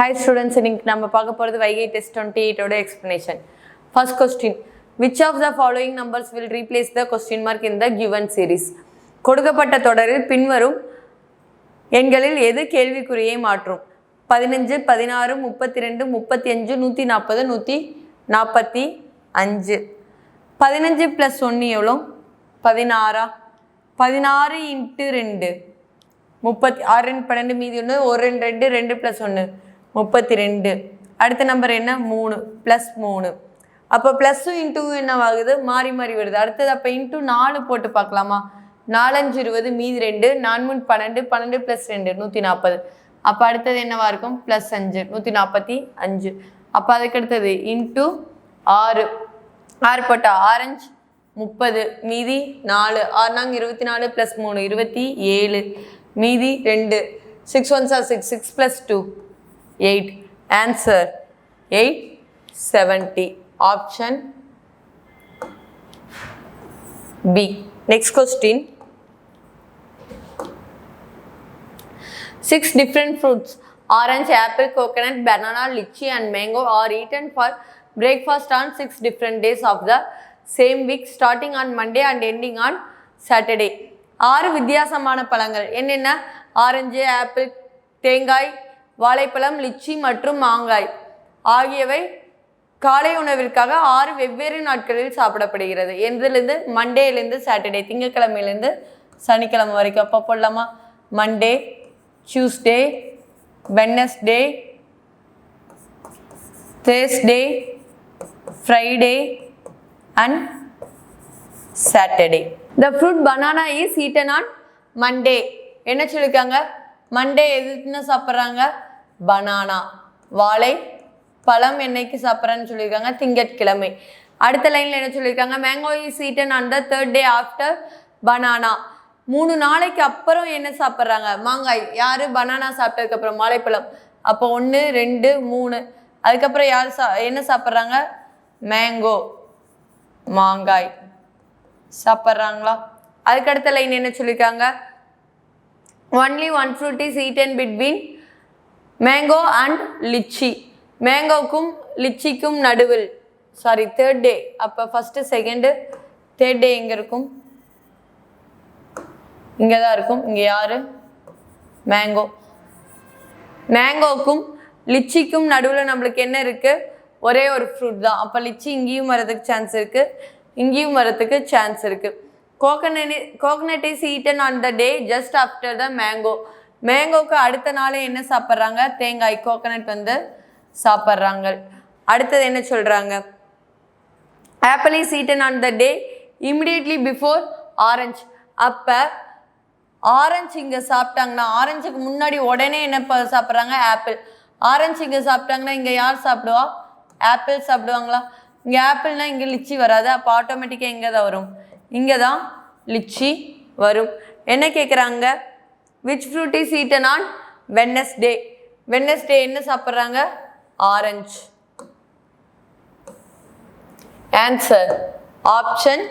Hi students, இன்னைக்கு நம்ம பார்க்க போறது வைகை test 28 ஓட explanation. First question, which of the following numbers will replace the question mark in the given series? கொடுக்கப்பட்ட தொடரில் பின்வரும் எண்களில் எது கேள்விக்குறியை மாற்றும்? 15, 16, 32, 35, 140, 145. 15 plus 1 எவ்வளோ? 16. 16 into 2 36 12 மீதி ஒன்று 1 2 2 + 1 32. அடுத்த நம்பர் என்ன? 3 + 3. அப்போ ப்ளஸ்ஸும் இன்ட்டுவும் என்னவாகுது? மாறி மாறி வருது. அடுத்தது அப்போ இன்ட்டு 4 போட்டு பார்க்கலாமா? 4 5 20 மீதி 2 4 3 12 12 + 2 140. அப்போ அடுத்தது என்னவா இருக்கும்? +5 145. அப்போ அதுக்கு அடுத்தது இன்ட்டு 6 6 போட்டால் ஆரஞ்சு 30 மீதி 4 6 நாங்க 24 + 3 27 மீதி 2 6 1 6 6 + 2 8. Answer 870. Option B. Next question. 6 different fruits, orange, apple, coconut, banana, lychee and mango are eaten for breakfast on 6 different days of the same week starting on Monday and ending on Saturday. 6 வித்தியாசமான பழங்கள் என்னென்ன? Orange, apple, தேங்காய், வாழைப்பழம், lychee மற்றும் மாங்காய் ஆகியவை காலை உணவிற்காக 6 வெவ்வேறு நாட்களில் சாப்பிடப்படுகிறது. எந்திலிருந்து? மண்டேலேருந்து சாட்டர்டே, திங்கட்கிழமையிலேருந்து சனிக்கிழமை வரைக்கும். அப்போ போடலாமா? Monday, Tuesday, Wednesday, Thursday, Friday and Saturday. The fruit banana is eaten on Monday. என்ன சொல்லிருக்காங்க? மண்டே எதுன்னு சாப்பிட்றாங்க? பனானா. வாழை பழம் என்னைக்கு சாப்பிட்றான்னு சொல்லியிருக்காங்க? திங்கட்கிழமை. அடுத்த லைனில் என்ன சொல்லியிருக்காங்க? Mango is eaten on the 3rd day after banana. 3 நாளைக்கு அப்புறம் என்ன சாப்பிட்றாங்க? மாங்காய். யார்? பனானா சாப்பிட்டதுக்கப்புறம் வாழைப்பழம். அப்போ 1 2 3. அதுக்கப்புறம் யார் என்ன சாப்பிட்றாங்க? மேங்கோ, மாங்காய் சாப்பிட்றாங்களா? அதுக்கடுத்த லைன் என்ன சொல்லியிருக்காங்க? Only one fruit is eaten between mango and lychee. மேங்கோக்கும் லிச்சிக்கும் நடுவில், சாரி 3rd day. அப்போ ஃபஸ்ட்டு செகண்டு 3rd day எங்கே இருக்கும்? இங்கே தான் இருக்கும். இங்கே யார்? மேங்கோ. மேங்கோக்கும் லிச்சிக்கும் நடுவில் நம்மளுக்கு என்ன இருக்குது? ஒரே ஒரு ஃப்ரூட் தான். அப்போ லிச்சி இங்கேயும் வரதுக்கு சான்ஸ் இருக்குது, இங்கேயும் வரதுக்கு சான்ஸ் இருக்குது. Coconut is eaten on the day just after the mango. மேங்கோக்கு அடுத்த நாளே என்ன சாப்பிட்றாங்க? தேங்காய், கோகனட் சாப்பிட்றாங்க. அடுத்தது என்ன சொல்கிறாங்க? Apple is eaten on the day immediately before orange. அப்போ ஆரஞ்சு இங்கே சாப்பிட்டாங்கன்னா, ஆரஞ்சுக்கு முன்னாடி உடனே என்ன சாப்பிட்றாங்க? ஆப்பிள். ஆரஞ்சு இங்கே சாப்பிட்டாங்கன்னா இங்கே யார் சாப்பிடுவா? ஆப்பிள் சாப்பிடுவாங்களா? இங்கே ஆப்பிள்னா இங்கே லிச்சி வராது. அப்போ ஆட்டோமேட்டிக்காக எங்கே தான் வரும்? இங்கே தான் லிச்சி வரும். என்ன கேட்குறாங்க? Which fruit is eaten on Wednesday. Wednesday என்ன சாப்பிட்றாங்க? Orange. Answer option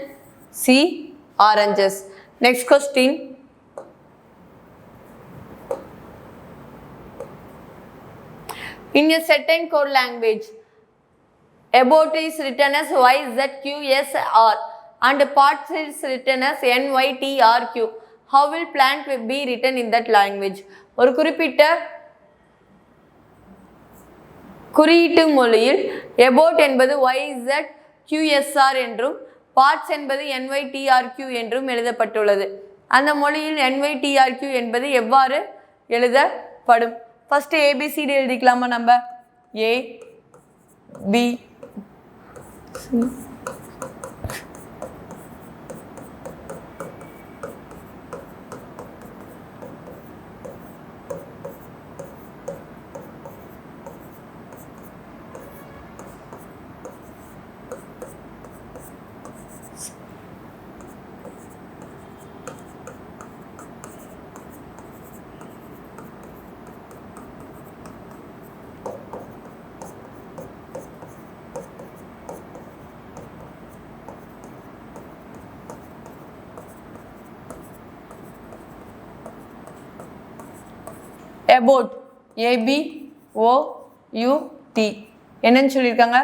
C, oranges. Next question. In a certain code language, about is written as y z q s r and parts is written as n y t r q. How will plant be written in that language? ஒரு குறிப்பிட்ட குறியீட்டு மொழியில் about என்பது y z q s r என்றும் parts என்பது n y t r q என்றும் எழுதப்பட்டுள்ளது. அந்த மொழியில் n y t r q என்பது எவ்வாறு எழுதப்படும்? ஃபஸ்ட்டு ஏபிசிடி எழுதிக்கலாமா? நம்ம A B C about A B O UT. என்னன்னு சொல்லியிருக்காங்க?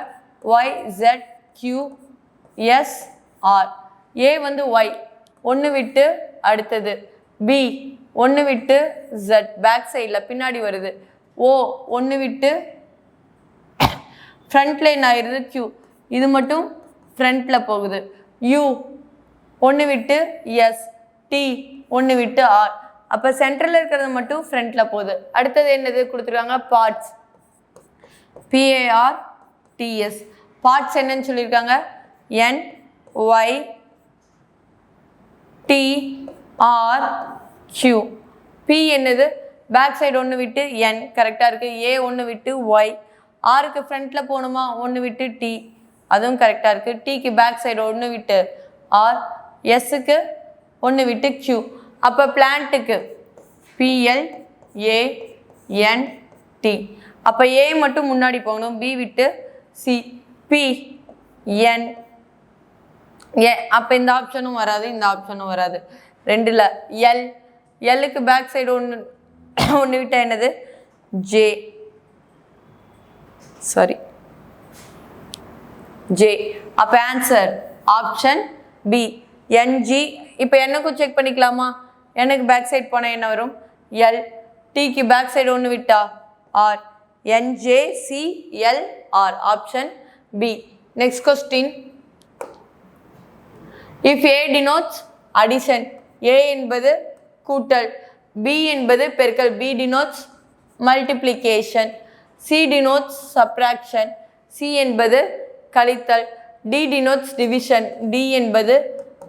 YZQSR. A வந்து Y, ஒன்று விட்டு அடுத்தது. B ஒன்று விட்டு Z, பேக் சைடில் பின்னாடி வருது. O ஒன்று விட்டு ஃப்ரண்ட்ல என்ன ஆயிடுது? Q, இது மட்டும் ஃப்ரண்ட்ல போகுது. U ஒன்று விட்டு S, T ஒன்று விட்டு R. அப்போ சென்டரில் இருக்கிறது மட்டும் ஃப்ரண்ட்ல போகுது. அடுத்தது என்னது கொடுத்துருக்காங்க? பார்ட்ஸ். PARTS. பார்ட்ஸ் என்னன்னு சொல்லியிருக்காங்க? NYTRQ. P என்னது? பேக் சைடு ஒன்று விட்டு N, கரெக்டாக இருக்குது. A ஒன்று விட்டு Y. ஆருக்கு ஃப்ரண்ட்டில் போகணுமா? ஒன்று விட்டு T, அதுவும் கரெக்டாக இருக்குது. Tக்கு பேக் சைடு ஒன்று விட்டு R. Sக்கு ஒன்று விட்டு Q. அப்போ பிளான்ட்டுக்கு PLANT. அப்போ A மட்டும் முன்னாடி போகணும், B விட்டு C, PN. அப்போ இந்த ஆப்ஷனும் வராது, இந்த ஆப்ஷனும் வராது. ரெண்டில் Lக்கு பேக் சைடு ஒன்று விட்டால் என்னது? J. அப்போ ஆன்சர் ஆப்ஷன் B, NG. இப்போ என்னக்கும் செக் பண்ணிக்கலாமா? எனக்கு பேக் சைடு போனால் என்ன வரும்? L. Tக்கு பேக் சைடு ஒன்று விட்டா R. NJCLR. Option B. Next question. If A denotes addition, A என்பது கூட்டல், B என்பது பெருக்கல், B denotes multiplication, C denotes subtraction, C என்பது கழித்தல், D denotes division, D என்பது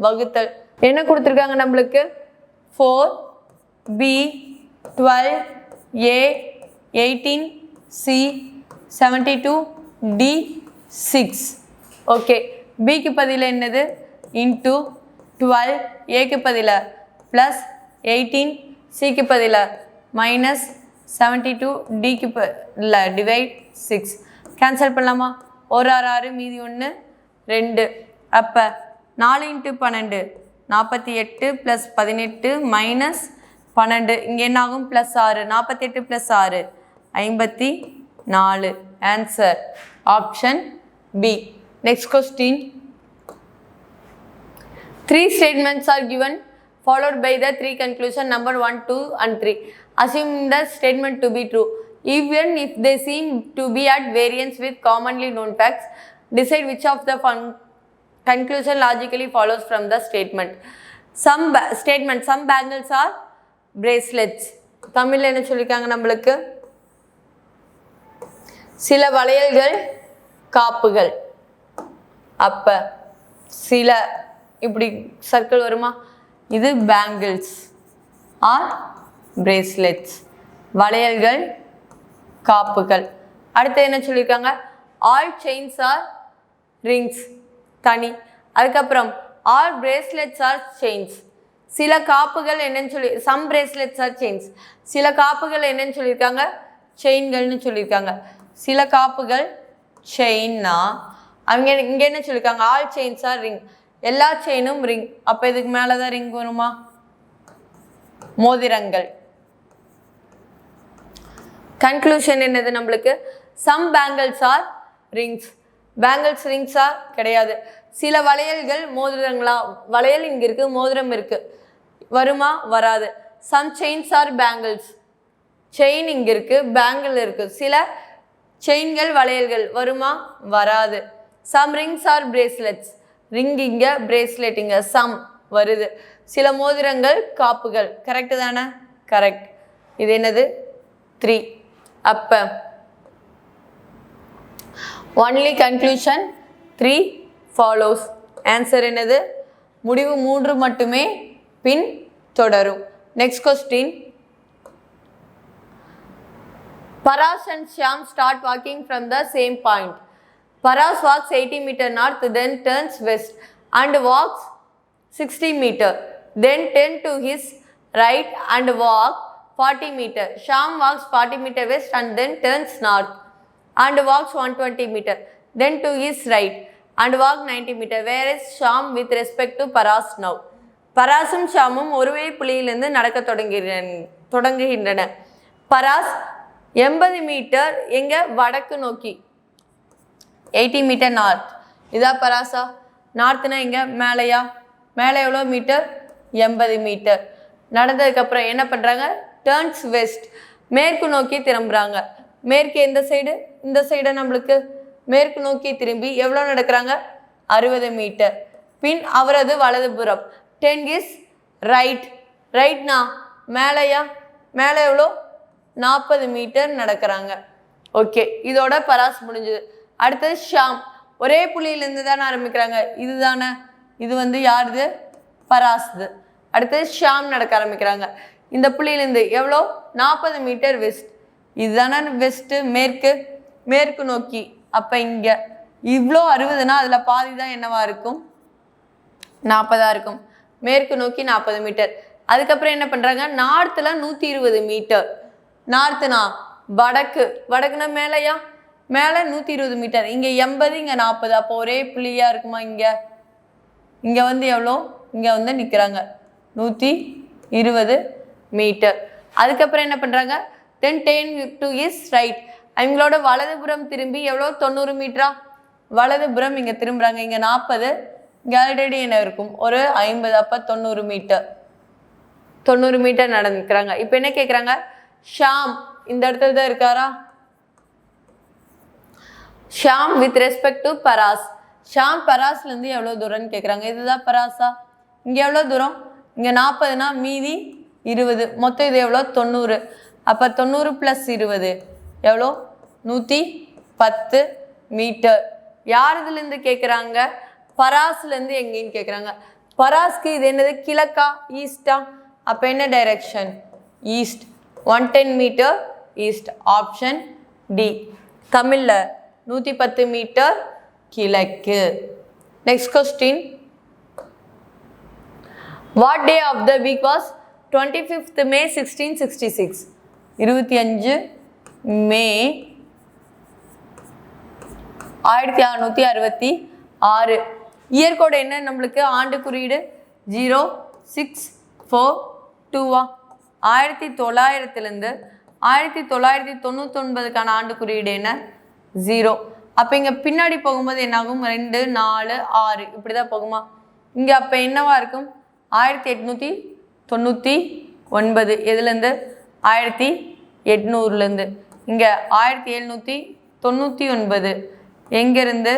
வகுத்தல். என்ன கொடுத்துருக்காங்க நம்மளுக்கு? 4B 12 A 18 C 72 D 6. Okay, பிக்கு பதில் என்னது? இன்ட்டு 12, ஏக்கு பதில் ப்ளஸ் 18, சிக்கு பதில் மைனஸ் 72, டிக்கு இல்லை டிவைட் 6. கேன்சல் பண்ணலாமா? ஒரு 6 மீதி 1 2. அப்போ 4 × 12 48 ப்ளஸ் 18 மைனஸ் 12. இங்கே என்ன ஆகும்? Plus 6. 48 plus 6 54. Answer option B. Next question. 3 statements are given followed by the 3 conclusion number 1, 2 and 3. Assuming the statement to be true, even if they seem to be at variance with commonly known facts, decide which of the conclusion logically follows from the statement. Some bangles are bracelets. தமிழில் என்ன சொல்லியிருக்காங்க நம்மளுக்கு? சில வளையல்கள் காப்புகள். அப்போ சில இப்படி circle வருமா? இது பேங்கிள்ஸ் ஆர் பிரேஸ்லெட்ஸ், வளையல்கள் காப்புகள். அடுத்து என்ன சொல்லியிருக்காங்க? ஆல் செயின்ஸ் ஆர் ரிங்ஸ், தனி. அதுக்கப்புறம் ஆல் பிரேஸ்லெட்ஸ் ஆர் செயின்ஸ். சில காப்புகள் என்னன்னு சொல்லி, சம் பிரேஸ்லெட்ஸ் ஆர் செயின்ஸ். சில காப்புகள் என்னன்னு சொல்லியிருக்காங்க? செயின்கள்னு சொல்லியிருக்காங்க. சில காப்புகள் செயின்னா அவங்க இங்கே என்ன சொல்லியிருக்காங்க? ஆல் செயின்ஸ் ஆர் ரிங், எல்லா செயினும் ரிங். அப்போ இதுக்கு மேலே தான் ரிங் வருமா? மோதிரங்கள். கன்க்ளூஷன் என்னது நம்மளுக்கு? Some bangles are rings. Bangles ரிங்ஸா கிடையாது. சில வளையல்கள் மோதிரங்களா? வளையல் இங்கே இருக்குது, மோதிரம் இருக்குது, வருமா? வராது. Some chains or bangles, chain இங்கே இருக்குது, பேங்கிள் இருக்குது. சில செயின்கள் வளையல்கள் வருமா? வராது. Some rings or bracelets, ring இங்கே, பிரேஸ்லெட் இங்கே, சம் வருது. சில மோதிரங்கள் காப்புகள். கரெக்டு தானே? கரெக்ட். இது என்னது? 3. அப்போ ஒன்லி கன்க்ளூஷன் 3 ஃபாலோஸ். ஆன்சர் என்னது? முடிவு 3 மட்டுமே பின் தொடரும். Next question. Paras and Shyam start walking from the same point. Paras walks 80 meter north, then turns west and walks 60 meter. Then turn to his right and walk 40 meter. Shyam walks 40 meter west and then turns north and walks 120 meter. Then to his right and walk 90 meter. Where is Shyam with respect to Paras now? பராசும் ஷாமும் ஒருவே புள்ளியிலிருந்து நடக்க தொடங்குகின்றன. Paras 80 metre எங்கே வடக்கு நோக்கி 80 metre north. இதா Barasa. நார்த்துனா எங்கே மேலையா, மேலே எவ்வளோ மீட்டர் 80 மீட்டர். நடந்ததுக்கப்புறம் என்ன பண்ணுறாங்க, டர்ன்ஸ் வெஸ்ட் மேற்கு நோக்கி திரும்புகிறாங்க. மேற்கு எந்த சைடு, இந்த சைடு நம்மளுக்கு மேற்கு நோக்கி திரும்பி எவ்வளோ நடக்கிறாங்க 60 மீட்டர். பின் அவரது வலதுபுறம் 10 இஸ் ரைட். ரைட்னா மேலையா, மேலே எவ்வளோ 40 மீட்டர் நடக்கிறாங்க. ஓகே, இதோட பராஸ் முடிஞ்சது. அடுத்தது ஷாம். ஒரே புள்ளியிலேருந்து தானே ஆரம்பிக்கிறாங்க, இது தானே, இது வந்து யாருது பராஸ்து. அடுத்தது ஷாம் நடக்க ஆரம்பிக்கிறாங்க. இந்த புள்ளியிலேருந்து எவ்வளோ 40 மீட்டர் வெஸ்ட். இதுதானே வெஸ்ட்டு, மேற்கு, மேற்கு நோக்கி. அப்போ இங்கே இவ்வளோ 60னா அதில் பாதி தான் என்னவா இருக்கும் 40 இருக்கும். மேற்கு நோக்கி 40 மீட்டர். அதுக்கப்புறம் என்ன பண்ணுறாங்க, நார்த்தில் 120 மீட்டர். நார்த்துனா வடக்கு, வடக்குனா மேலையா, மேலே 120 மீட்டர். இங்கே 80, இங்கே 40. அப்போ ஒரே புள்ளியாக இருக்குமா, இங்கே வந்து எவ்வளோ, இங்கே வந்து நிற்கிறாங்க 120 மீட்டர். அதுக்கப்புறம் என்ன பண்ணுறாங்க, தென் 10 இஸ் ரைட். அவங்களோட வலதுபுறம் திரும்பி எவ்வளோ 90 மீட்டரா, வலதுபுறம் இங்கே திரும்புகிறாங்க. இங்கே 40, இங்கே ஆல்ரெடி என்ன இருக்கும் ஒரு 50. அப்போ 90 மீட்டர், 90 மீட்டர் நடந்துக்கிறாங்க. இப்போ என்ன கேட்குறாங்க, ஷாம் இந்த இடத்துல தான் இருக்காரா, Shyam with respect to Paras. Shyam பராஸ்லேருந்து எவ்வளோ தூரம்னு கேட்குறாங்க. இதுதான் பராஸா. இங்கே எவ்வளோ தூரம், இங்கே 40னா மீதி 20, மொத்தம் இது எவ்வளோ 90. அப்போ 90 + 20 எவ்வளோ 110 மீட்டர். யார் இதுலேருந்து கேட்குறாங்க, பராஸ்லேருந்து எங்கேன்னு கேட்குறாங்க. பராஸ்க்கு இது என்னது, கிழக்கா ஈஸ்டா, அப்போ என்ன direction east. 110 metre east. Option D. தமிழில் 110 மீட்டர் கிழக்கு. Next question, what day of the week was 25th May 1666. 25 மே 1666. இயர் கோடு என்ன நம்மளுக்கு, ஆண்டு குறியீடு 0642. 1900லேருந்து 1999க்கான ஆண்டு குறியீடு என்ன 0. அப்போ இங்கே பின்னாடி போகும்போது என்னாகும் 2 4 6 இப்படி தான் போகுமா. இங்கே அப்போ என்னவா இருக்கும் 1899. எதுலேருந்து 1800லேருந்து. இங்கே 1799. எங்கேருந்து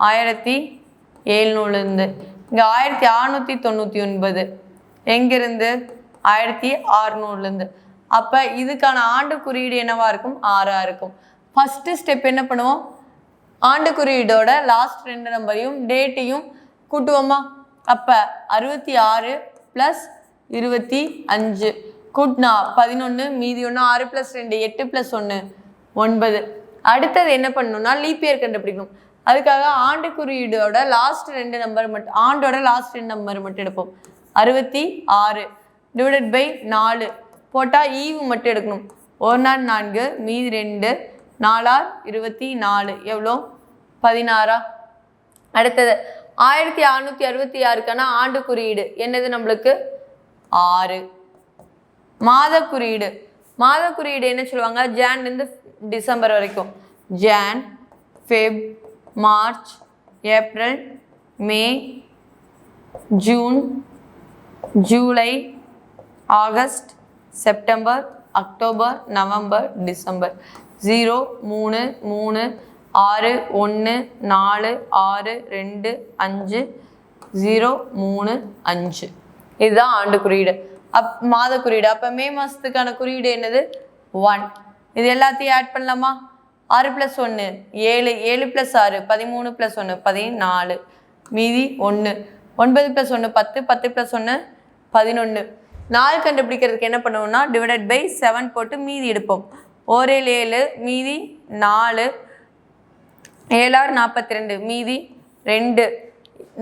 1700லேருந்து. இங்கே 1699. எங்கேருந்து 1600லேருந்து. அப்போ இதுக்கான ஆண்டு குறியீடு என்னவா இருக்கும் 6ஆ இருக்கும். ஃபஸ்ட்டு ஸ்டெப் என்ன பண்ணுவோம், ஆண்டு குறியீடோட லாஸ்ட் 2 நம்பரையும் டேட்டையும் கூட்டுவோமா. அப்போ 66 + 25 கூட்டினா 11, மீதி 1 6 + 2 8 + 1 9. அடுத்தது என்ன பண்ணணும்னா லீப் இயர் கண்டுபிடிக்கணும். அதுக்காக ஆண்டு குறியீடோட லாஸ்ட் 2 நம்பர் மட்டும், ஆண்டோட லாஸ்ட் 2 நம்பர் மட்டும் எடுப்போம். 66 ÷ 4 போட்டால் ஈவு மட்டும் எடுக்கணும். 1 நாள் 4, மீதி 2, 4 24 எவ்வளோ 16. அடுத்தது 1666க்கான ஆண்டு குறியீடு என்னது நம்மளுக்கு 6. மாத குறியீடு, மாத குறியீடு என்ன சொல்லுவாங்க, ஜான்லேருந்து டிசம்பர் வரைக்கும். Jan, Feb, March, April, May, June, July, August, September, October, November, December. 0 3 3 6 1 4 6 2 5 0 3 5. இதுதான் ஆண்டு குறியீடு. மாத குறியீடு. அப்போ மே மாதத்துக்கான குறியீடு என்னது 1. இது எல்லாத்தையும் ஆட் பண்ணலாமா. 6 + 1 7, 7 + 6 13 + 1 14, மீதி 1. 9 + 1 10, 10 + 1 11. நாள் கண்டுபிடிக்கிறதுக்கு என்ன பண்ணுவோம்னா ÷ 7 போட்டு மீதி எடுப்போம். 1 7, மீதி 4, 7 42, மீதி 2.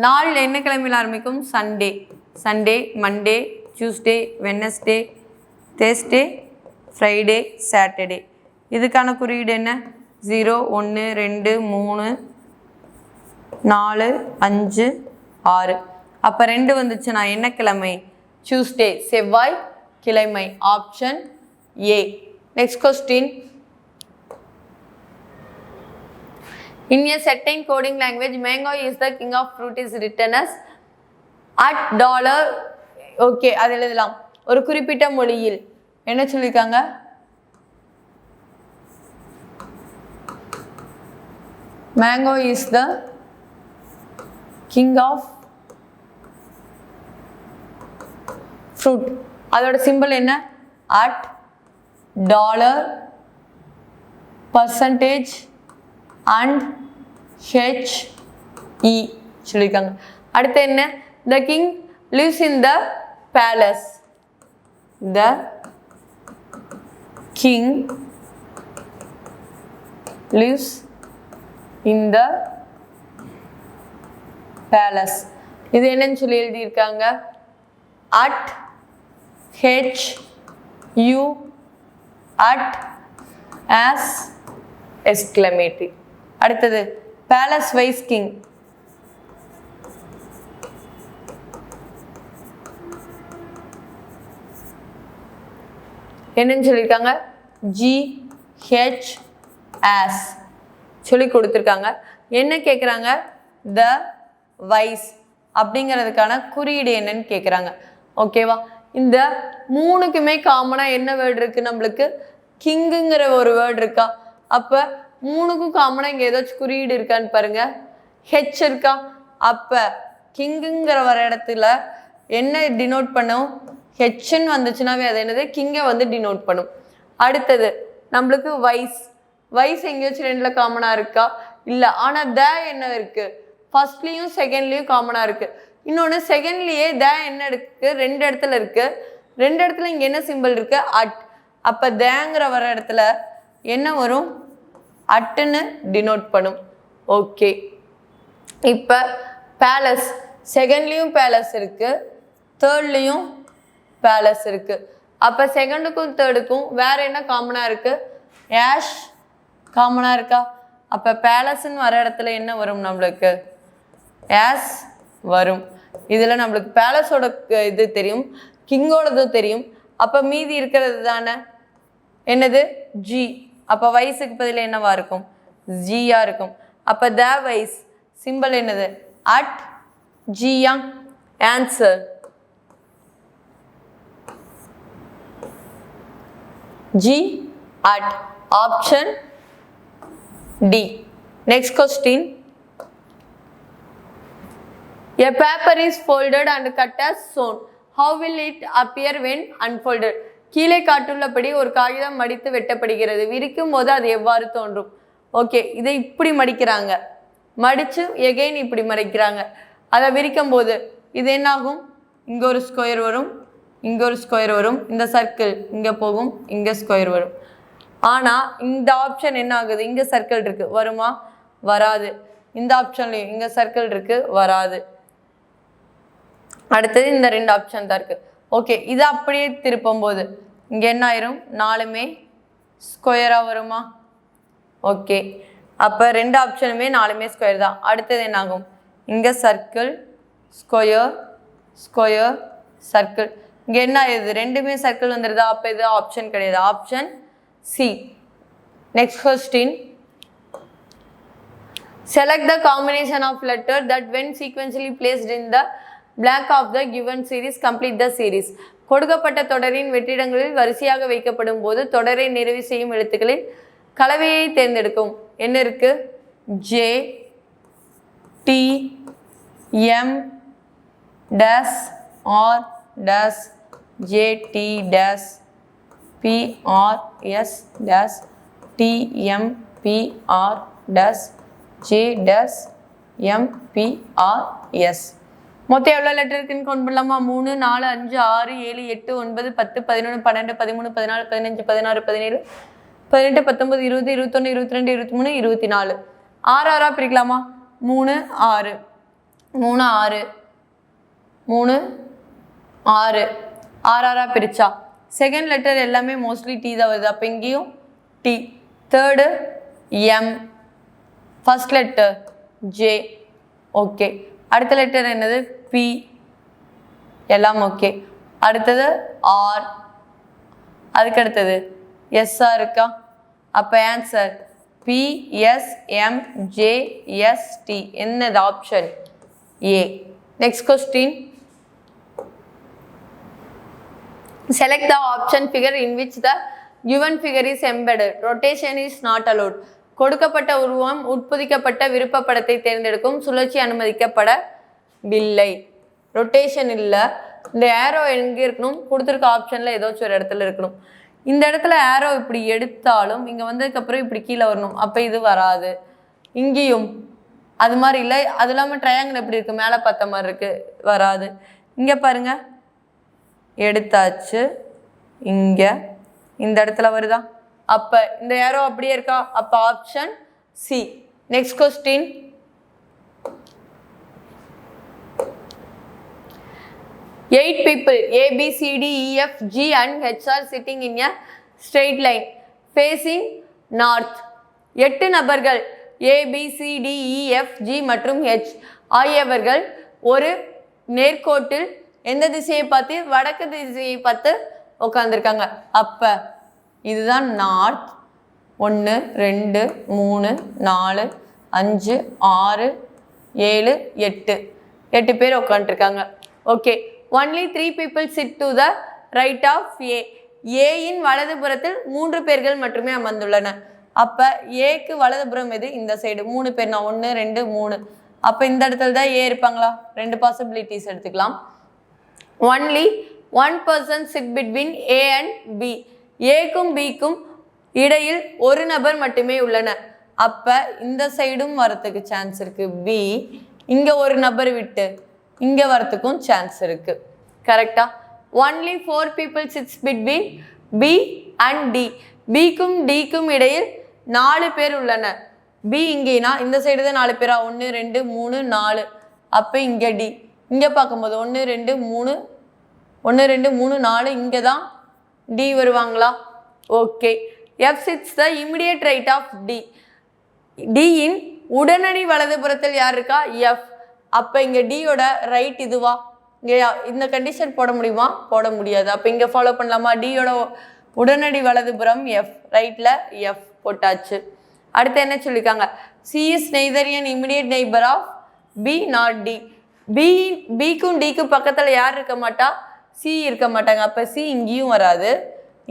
நாள் என்ன கிழமையில் ஆரம்பிக்கும், Sunday. Sunday, Monday, Tuesday, Wednesday, Thursday, Friday, Saturday. இதுக்கான குறியீடு என்ன 0 1 2 3 4 5 6. அப்போ 2 வந்துச்சுன்னா என்ன கிழமை, டியூஸ்டே, செவ்வாய் கிழமை. Option A. Next question, In a certain coding language, mango is the king of fruit is written as at dollar. Okay, அது எழுதலாம். ஒரு குறிப்பிட்ட மொழியில் என்ன சொல்லியிருக்காங்க? Mango is the king of fruit. அதோட சிம்பிள் என்ன? at dollar percentage and HE சொல்லியிருக்காங்க. அடுத்து என்ன? The king lives in the palace. The king lives in the palace. இது என்னன்னு சொல்லி எழுதியிருக்காங்க? at HU at as exclamatory. அடுத்தது palace wise king. என்னன்னு சொல்லியிருக்காங்க? GH as சொல்லி கொடுத்துருக்காங்க. என்ன கேட்குறாங்க? த வைஸ் அப்படிங்கிறதுக்கான குறியீடு என்னன்னு கேட்குறாங்க. ஓகேவா? இந்த மூணுக்குமே காமனாக என்ன வேர்டு இருக்குது நம்மளுக்கு? கிங்குங்கிற ஒரு வேர்டு இருக்கா? அப்போ மூணுக்கும் காமனாக இங்கே ஏதாச்சும் குறியீடு இருக்கான்னு பாருங்க. ஹெச் இருக்கா? அப்போ கிங்குங்கிற வர இடத்துல என்ன டினோட் பண்ணும்? ஹெச்ன்னு வந்துச்சுனாவே அது என்னது? கிங்கை வந்து டினோட் பண்ணும். அடுத்தது நம்மளுக்கு வைஸ். வைஸ் எங்கேயாச்சும் ரெண்டில் காமனாக இருக்கா? இல்லை. ஆனால் த என்ன இருக்குது? ஃபர்ஸ்ட்லேயும் செகண்ட்லேயும் காமனாக இருக்குது. இன்னொன்று செகண்ட்லேயே த என்ன இருக்குது? ரெண்டு இடத்துல இருக்குது. ரெண்டு இடத்துல இங்கே என்ன சிம்பிள் இருக்குது? அட். அப்போ தேங்கிற வர இடத்துல என்ன வரும்? அட்டுன்னு டினோட் பண்ணும். ஓகே, இப்போ பேலஸ் செகண்ட்லேயும் பேலஸ் இருக்குது, தேர்ட்லேயும் பேலஸ் இருக்குது. அப்போ செகண்டுக்கும் தேர்டுக்கும் வேறு என்ன காமனாக இருக்குது? ஆஷ் காமனாக இருக்கா? அப்போ பேலஸ்ன்னு வர இடத்துல என்ன வரும் நம்மளுக்கு? ஆஸ் வரும். இதில் நம்மளுக்கு பேலஸோட இது தெரியும், கிங்கோடது தெரியும். அப்போ மீதி இருக்கிறது தானே என்னது? ஜி. அப்போ வைஸுக்கு பதில் என்னவா இருக்கும்? ஜியாக இருக்கும். அப்போ த வைஸ் சிம்பிள் என்னது? அட் ஜியா. Answer G at. Option D. Next question. A paper is folded and cut as shown. How will it appear when unfolded? கீழே காட்டுள்ளபடி ஒரு காகிதம் மடித்து வெட்டப்படுகிறது. விரிக்கும் போது அது எவ்வாறு தோன்றும்? ஓகே, இதை இப்படி மடிக்கிறாங்க, மடித்து எகெயின் இப்படி மடிக்கிறாங்க. அதை விரிக்கும் போது இது என்னாகும்? இங்கே ஒரு ஸ்கொயர் வரும், இங்கே ஒரு ஸ்கொயர் வரும், இந்த சர்க்கிள் இங்கே போகும், இங்கே ஸ்கொயர் வரும். ஆனால் இந்த ஆப்ஷன் என்ன ஆகுது? இங்கே சர்க்கிள் இருக்குது, வருமா? வராது. இந்த ஆப்ஷன்லையும் இங்கே சர்க்கிள் இருக்குது, வராது. அடுத்தது இந்த ரெண்டு ஆப்ஷன் தான் இருக்குது. ஓகே, இதை அப்படியே திருப்பும் போது இங்கே என்ன ஆயிரும்? நாலுமே ஸ்கொயராக வருமா? ஓகே, அப்போ ரெண்டு ஆப்ஷனுமே நாலுமே ஸ்கொயர் தான். அடுத்தது என்னாகும்? இங்கே சர்க்கிள், ஸ்கொயர், ஸ்கொயர், சர்க்கிள். இங்கே என்ன ஆயிடுது? ரெண்டுமே சர்க்கிள் வந்துடுதா? அப்போ இது ஆப்ஷன் கிடையாது, option C. Next question. Select the combination of letter that when sequentially placed in the blank of the given series complete the series. கொடுக்கப்பட்ட தொடரின் வெற்றிடங்களில் வரிசையாக வைக்கப்படும் போது தொடரை நிறைவு செய்யும் எழுத்துக்களின் கலவையை தேர்ந்தெடுக்கும். என்ன இருக்கு? J T M dash R dash J T dash P R S dash T M P R dash J dash M P R S. மொத்தம் எவ்வளோ லெட்டர் இருக்குன்னு கவுண்ட் பண்ணலாமா? 3 4 5 6 7 8 9 10 11 12 13 14 15 16 17 18 19 20 21 22 23 24. 6 6 பிரிக்கலாமா? 3 6 3 6 3 6 6 6 பிரிச்சா செகண்ட் லெட்டர் எல்லாமே மோஸ்ட்லி டி தான் வருது. அப்போ இங்கேயும் T. Third M, first letter J. Okay, அடுத்த லெட்டர் என்னது? பி. எல்லாம் ஓகே. அடுத்தது ஆர், அதுக்கு அடுத்தது எஸ்ஸாக இருக்கா? அப்போ ஆன்சர் PSMJST என்னது option A. Next question. Select the option figure in which the given figure is embedded. Rotation is not allowed. கொடுக்கப்பட்ட உருவம் உட்பொதிக்கப்பட்ட விருப்பப்படத்தை தேர்ந்தெடுக்கும் சுழற்சி அனுமதிக்கப்படவில்லை. ரொட்டேஷன் இல்லை. இந்த ஏரோ எங்கே இருக்கணும்? கொடுத்துருக்க ஆப்ஷனில் ஏதாச்சும் ஒரு இடத்துல இருக்கணும். இந்த இடத்துல ஏரோ இப்படி எடுத்தாலும் இங்கே வந்ததுக்கப்புறம் இப்படி கீழே வரணும். அப்போ இது வராது. இங்கேயும் அது மாதிரி இல்லை. அது இல்லாமல் ட்ரையாங்கிள் எப்படி இருக்குது? மேலே பார்த்த மாதிரி இருக்குது, வராது. இங்கே பாருங்கள், எடுத்தாச்சு. இங்கே இந்த இடத்துல வருதா? அப்போ இந்த ஏரோ அப்படியே இருக்கா? அப்போ option C. Next question. Eight people A, B, C, D, E, F, G and H are sitting in a straight line facing north. 8 நபர்கள் A, B, C, D, E, F, G மற்றும் H ஆகியவர்கள் ஒரு நேர்கோட்டில் எந்த திசையை பார்த்து? வடக்கு திசையை பார்த்து உட்காந்துருக்காங்க. அப்போ இதுதான் நார்த். 1 2 3 4 5 6 7 8 பேர் உட்காந்துருக்காங்க. Okay. Only 3 people sit to the right of A. ஏயின் வலதுபுறத்தில் 3 பேர்கள் மட்டுமே அமர்ந்துள்ளனர். அப்போ ஏக்கு வலதுபுறம் எது? இந்த சைடு. 3 பேர். நான் 1 2 3. அப்போ இந்த இடத்துல தான் ஏ இருப்பாங்களா? 2 பாசிபிலிட்டிஸ் எடுத்துக்கலாம். Only one person sit between A and B. ஏக்கும் பிக்கும் இடையில் ஒரு நபர் மட்டுமே உள்ளனர். அப்போ இந்த சைடும் வரத்துக்கு சான்ஸ் இருக்குது. பி இங்கே ஒரு நபர் விட்டு இங்கே வரத்துக்கும் சான்ஸ் இருக்குது. கரெக்டா? Only 4 people sits between B and D. பிக்கும் டிக்கும் இடையில் 4 பேர் உள்ளனர். பி இங்கேனா இந்த சைடு தான் 4 பேரா? 1 2 3 4. அப்போ இங்கே டி. இங்கே பார்க்கும்போது 1 2 3 1 2 3 4. இங்கே தான் டி வருவாங்களா? Okay. F sits the immediate right of D. டியின் உடனடி வலதுபுறத்தில் யார் இருக்கா? எஃப். அப்போ இங்கே டியோட ரைட் இதுவா? இங்கே இந்த கண்டிஷன் போட முடியுமா? போட முடியாது. அப்போ இங்கே ஃபாலோ பண்ணலாமா? டியோட உடனடி வலதுபுறம் எஃப், ரைட்டில் எஃப் போட்டாச்சு. அடுத்து என்ன சொல்லியிருக்காங்க? C is neither an immediate neighbour of B not D. பிக்கும் டிக்கும் பக்கத்தில் யார் இருக்க மாட்டா? சி இருக்க மாட்டாங்க. அப்போ சி இங்கேயும் வராது,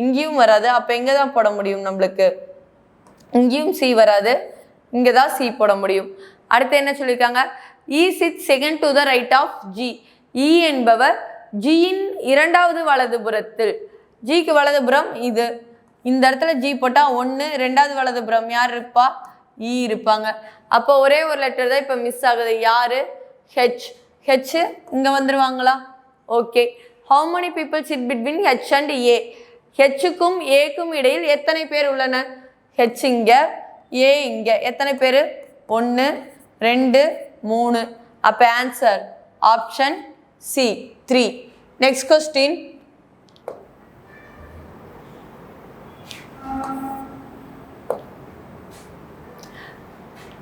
இங்கேயும் வராது. அப்போ எங்கே தான் போட முடியும் நம்மளுக்கு? இங்கேயும் சி வராது, இங்கே தான் சி போட முடியும். அடுத்து என்ன சொல்லியிருக்காங்க? E sits second to the right of G. E என்பவர் ஜியின் இரண்டாவது வலதுபுறத்தில். ஜிக்கு வலதுபுறம் இது. இந்த இடத்துல ஜி போட்டால் 1. ரெண்டாவது வலதுபுறம் யார் இருப்பா? இ இருப்பாங்க. அப்போ ஒரே ஒரு லெட்டர் தான் இப்போ மிஸ் ஆகுது. யார்? ஹெச். ஹெச் இங்கே வந்துடுவாங்களா? Okay. How many people sit between H and A? ஹெச்சுக்கும் ஏக்கும் இடையில் எத்தனை பேர் உள்ளனர்? ஹெச் இங்கே, ஏ இங்கே. எத்தனை பேர்? 1 2 3. அப்போ answer option C 3. Next question.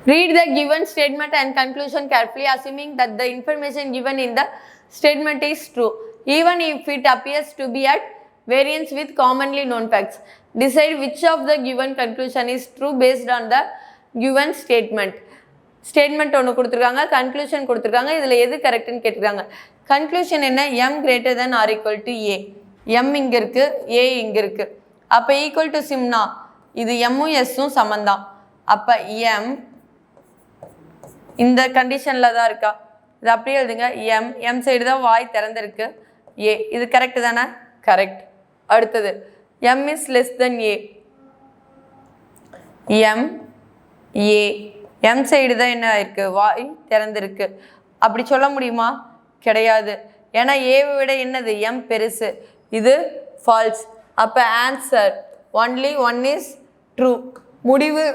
Read the given statement and conclusion carefully, assuming that the information given in the statement is true, even if it appears to be at variance with commonly known facts. Decide which of the given conclusion is true based on the given statement. Statement ஒன்று கொடுத்துருக்காங்க, conclusion கொடுத்துருக்காங்க. இதில் எது கரெக்டுன்னு கேட்டிருக்காங்க. Conclusion என்ன? M greater than or equal to A. M இங்கே இருக்குது, ஏ இங்கே இருக்குது. அப்போ ஈக்குவல் டு சிம்னா இது எம்மும் எஸ்ஸும் சமந்தான். அப்போ எம் இந்த கண்டிஷனில் தான் இருக்கா? இது அப்படியே எழுதுங்க. எம் சைடு தான் வாய் திறந்திருக்கு. ஏ இது கரெக்டு தானே? கரெக்ட். அடுத்தது M is less than A. M side தான் என்ன ஆயிருக்கு? வாய் திறந்திருக்கு. அப்படி சொல்ல முடியுமா? கிடையாது. ஏன்னா ஏவை விட என்னது? எம் பெருசு. இது ஃபால்ஸ். அப்போ ஆன்சர் ஒன்லி 1 இஸ் ட்ரூ. முடிவு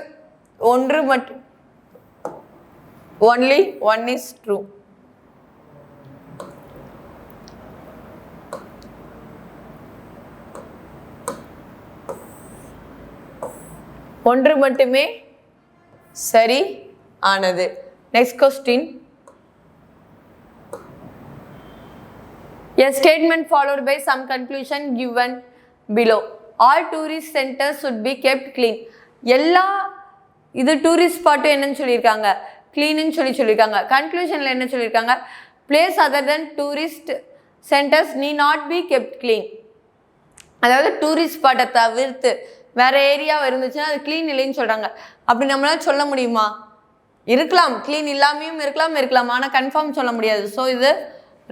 ஒன்று மட்டும். Only 1 is true. ஒன்று மட்டுமே சரி ஆனது. Next question. A statement followed by some conclusion given below. All tourist centers should be kept clean. எல்லா இது டூரிஸ்ட் ஸ்பாட்டும் என்னன்னு சொல்லியிருக்காங்க, க்ளீன்னு சொல்லியிருக்காங்க. கன்க்ளூஷனில் என்ன சொல்லியிருக்காங்க, பிளேஸ் அதர் தென் டூரிஸ்ட் சென்டர்ஸ் நீ நாட் பி கெப்ட் க்ளீன். அதாவது டூரிஸ்ட் ஸ்பாட்டை தவிர்த்து வேறு ஏரியாவை இருந்துச்சுன்னா அது க்ளீன் இல்லைன்னு சொல்கிறாங்க. அப்படி நம்மளால் சொல்ல முடியுமா? இருக்கலாம், க்ளீன் இல்லாமையும் இருக்கலாம், ஆனால் கன்ஃபார்ம் சொல்ல முடியாது. ஸோ இது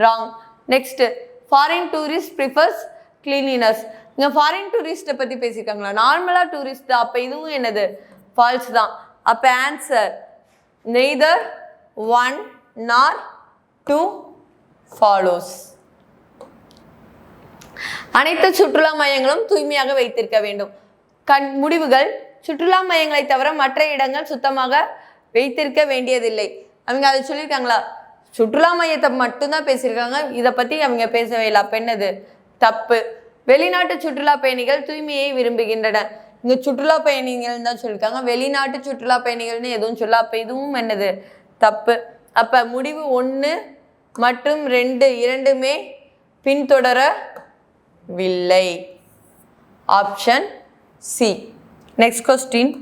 wrong. Next, foreign tourist prefers cleanliness. இங்கே ஃபாரின் டூரிஸ்ட்டை பற்றி பேசியிருக்காங்களா? நார்மலாக டூரிஸ்ட் தான். அப்போ இதுவும் என்னது? ஃபால்ஸ் தான். அப்போ ஆன்சர் நெய்தர் 1 nor 2 ஃபாலோஸ். அனைத்து சுற்றுலா மையங்களும் தூய்மையாக வைத்திருக்க வேண்டும். முடிவுகள், சுற்றுலா மையங்களை தவிர மற்ற இடங்கள் சுத்தமாக வைத்திருக்க வேண்டியதில்லை. அவங்க அதை சொல்லியிருக்காங்களா? சுற்றுலா மையத்தை மட்டும்தான் பேசியிருக்காங்க, இதை பற்றி அவங்க பேசவே இல்லை. அப்போ என்னது? தப்பு. வெளிநாட்டு சுற்றுலா பயணிகள் தூய்மையை விரும்புகின்றனர். இங்கே சுற்றுலா பயணிகள் தான் சொல்லியிருக்காங்க, வெளிநாட்டு சுற்றுலா பயணிகள்னு எதுவும் சொல்ல. அப்போ இதுவும் என்னது? தப்பு. அப்போ முடிவு 1 மற்றும் 2 இரண்டுமே பின்தொடரவில்லை. Option C. Next question.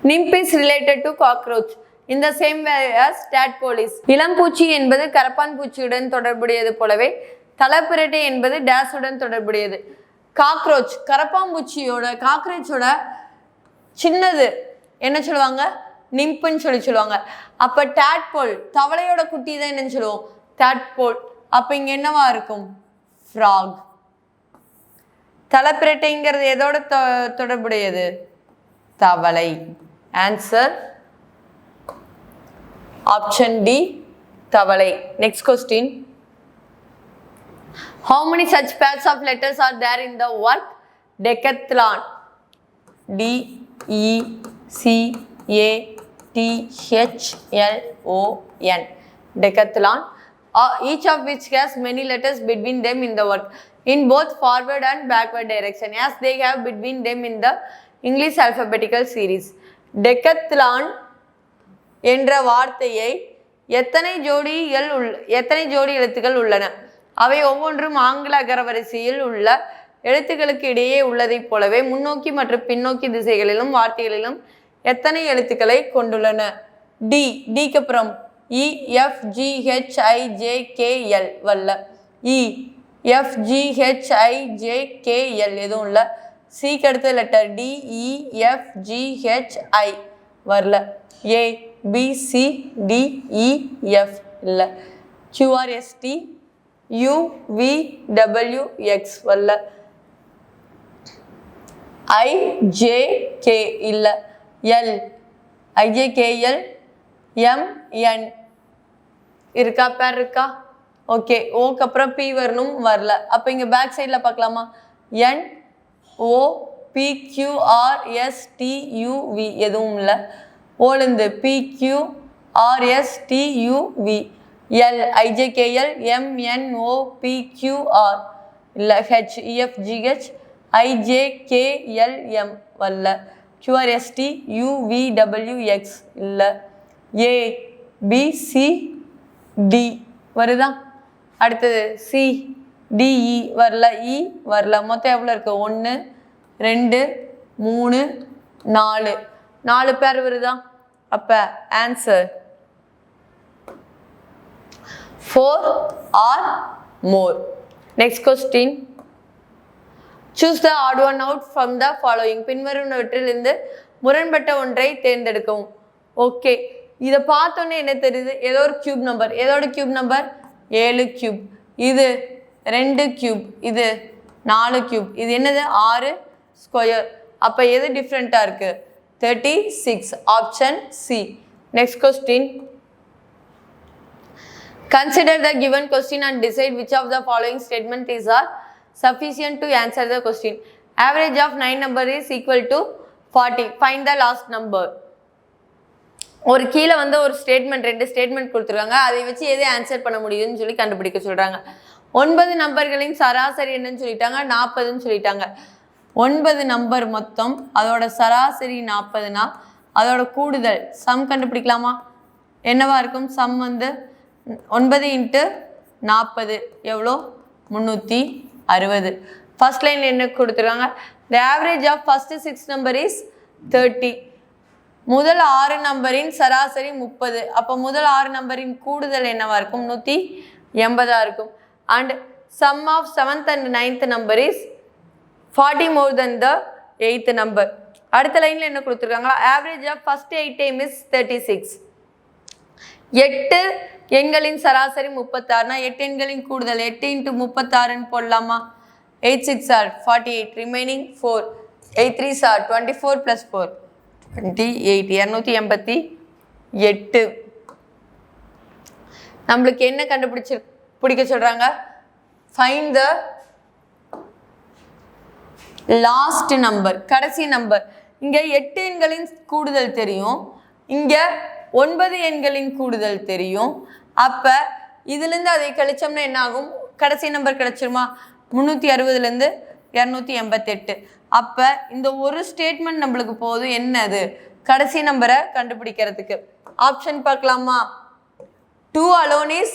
Nymph is related to cockroach in the same way as tadpole is. இளம்பூச்சி என்பது கரப்பான் பூச்சியுடன் தொடர்புடையது போலவே தலப்பிரட்டை என்பது டேஸுடன் தொடர்புடையது. காக்ரோச் கரப்பாம்பூச்சியோட காக்ரோச்சோட சின்னது என்ன சொல்லுவாங்க? நிம்புன்னு சொல்லுவாங்க. அப்போ டேட்போல் தவளையோட குட்டி தான் என்னன்னு சொல்லுவோம்? டேட்போல். அப்போ இங்கே என்னவா இருக்கும்? ஃப்ராக். தலப்பிரட்டைங்கிறது எதோட தொடர்புடையது? தவளை. ஆன்சர் ஆப்ஷன் டி, தவளை. Next question. How many such pairs of letters are there in the word decathlon? D-E-C-A-T-H-L-O-N. Decathlon. Each of which has many letters between them in the word in both forward and backward direction as they have between them in the English alphabetical series. Decathlon என்ற வார்த்தையை எத்தனை ஜோடி எழுத்துக்கள் உள்ளன? அவை ஒவ்வொன்றும் ஆங்கில அகரவரிசையில் உள்ள எழுத்துக்களுக்கு இடையே உள்ளதைப் போலவே முன்னோக்கி மற்றும் பின்னோக்கி திசைகளிலும் வார்த்தைகளிலும் எத்தனை எழுத்துக்களை கொண்டுள்ளன? டிக்கு அப்புறம் EFGHIJKL வரல. EFGHIJKL எதுவும் இல்லை. சிக்கு அடுத்த லெட்டர் DEFGHI வரல. ABCDEF இல்லை. QRSTUVWX வரல. IJK இல்லை. IJKL MN இருக்கா? பேர் இருக்கா? ஓகே. ஓக்கு அப்புறம் P வரணும், வரல. அப்போ இங்கே பேக் சைடில் பார்க்கலாமா? NOPQRSTUV எதுவும் இல்லை. ஓலந்து PQRSTUV. IJKL MNOPQR இல்லை. HEFGH IJKLM வரல. QRSTUVWX இல்லை. ABCD வருதா? அடுத்தது CDE வரல. E வரல. மொத்தம் எவ்வளோ இருக்கு? 1 2 3 4 4 பேர் வருதா? அப்போ answer 4 or more. Next question. Choose the odd one out from the following. பின்வருவனவற்றிலிருந்து முரண்பட்ட ஒன்றை தேர்ந்தெடுக்கவும். ஓகே, இதை பார்த்தோன்னே என்ன தெரியுது? ஏதோ ஒரு கியூப் நம்பர். ஏதோட கியூப் நம்பர்? 7 கியூப். இது 2 கியூப். இது 4 கியூப். இது என்னது? 6 ஸ்கொயர். அப்போ எது டிஃப்ரெண்ட்டாக இருக்குது? 36. Option C. Next question. Consider the given question and decide which of the following statement is sufficient to answer the question. Average of 9 number is equal to 40. Find the last number. ஒரு கீழே வந்து ஒரு statement 2 statement கொடுத்துருக்காங்க. அதை வச்சு எதை answer பண்ண முடியுதுன்னு சொல்லி கண்டுபிடிக்க சொல்கிறாங்க. 9 நம்பர்களின் சராசரி என்னன்னு சொல்லிட்டாங்க? 40ன்னு சொல்லிட்டாங்க. 9 நம்பர் மொத்தம், அதோட சராசரி 40னா அதோட கூடுதல் சம் கண்டுபிடிக்கலாமா? என்னவா இருக்கும்? சம் வந்து 9 × 40 எவ்வளோ? 360. ஃபர்ஸ்ட் லைன் என்ன கொடுத்துருக்காங்க? the average of first 6 number is 30. முதல் 6 நம்பரின் சராசரி 30. அப்போ முதல் 6 நம்பரின் கூடுதல் என்னவா இருக்கும்? 180 இருக்கும். and sum of 7th and 9th number is 40 more than the 8th number. அடுத்த லைன்ல என்ன கொடுத்துருக்காங்க? average of first 8 time is 36. 8 எண்களின் சராசரி 36. 8 எண்களின் கூடுதல் 8 into 36 போடலாமா? 8 6 are 48, remaining 4. 8 3 are 24 plus 4 28. 288. நம்மளுக்கு என்ன பிடிக்க சொல்றாங்க? find the last number, கடைசி நம்பர். இங்க 8 எண்களின் கூடுதல் தெரியும், இங்க 9 எண்களின் கூடுதல் தெரியும். அப்ப இதுல இருந்து அதை கழிச்சோம்னா என்ன ஆகும்? கடைசி நம்பர் கிடைச்சிருமா? 360 இருந்து 288. அப்ப இந்த ஒரு ஸ்டேட்மெண்ட் நம்மளுக்கு போதும். என்னது? கடைசி நம்பரை கண்டுபிடிக்கிறதுக்கு. ஆப்ஷன் பார்க்கலாமா? 2 alone is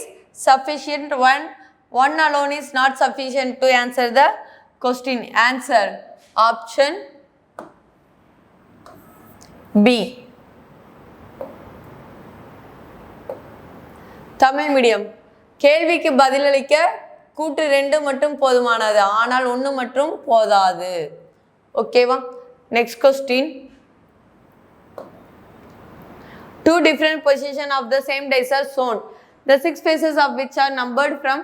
sufficient, 1 alone is not sufficient to answer the question. Answer option B. Tamil medium. கேள்விக்கு பதிலளிக்க கூற்று 2 மட்டும் போதுமானது, ஆனால் 1 மட்டும் போதாது. ஓகேவா? Next question. 2 different positions of the same dice are shown. The 6 faces of which are numbered from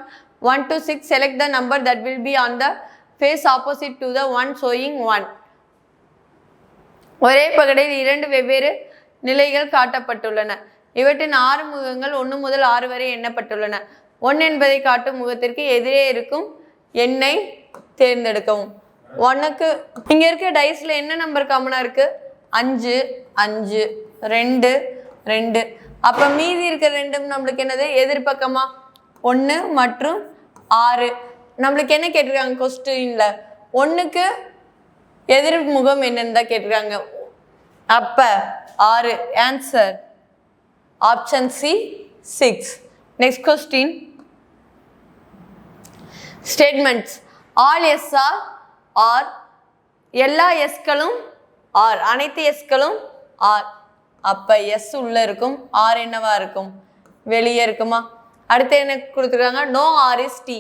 1 to 6. Select the number that will be on the face opposite to the one showing 1. ஒரே பகடையில் 2 வெவ்வேறு நிலைகள் காட்டப்பட்டுள்ளன. இவற்றின் 6 முகங்கள் 1 முதல் 6 வரை எண்ணப்பட்டுள்ளன. 1 என்பதை காட்டும் முகத்திற்கு எதிரே இருக்கும் எண்ணை தேர்ந்தெடுக்கவும். 1க்கு இங்க இருக்க டைஸ்ல என்ன நம்பர் காமனா இருக்கு? 5 5 2 2. அப்ப மீதி இருக்கிற ரெண்டும் நம்மளுக்கு என்னது? எதிர்பக்கமா 1 மற்றும் 6. நம்மளுக்கு என்ன கேட்டிருக்காங்க கொஸ்டின்ல? 1க்கு எதிர் முகம் என்னன்னு தான் கேட்டிருக்காங்க. அப்ப 6. Answer option C 6. Next question. Statements. All S R, எல்லா எஸ்களும் ஆர், அனைத்து எஸ்களும் ஆர். அப்ப எஸ் உள்ள இருக்கும், ஆர் என்னவா இருக்கும்? வெளியே இருக்குமா? அடுத்து என்ன கொடுத்துருக்காங்க? நோ ஆர் இஸ் டி,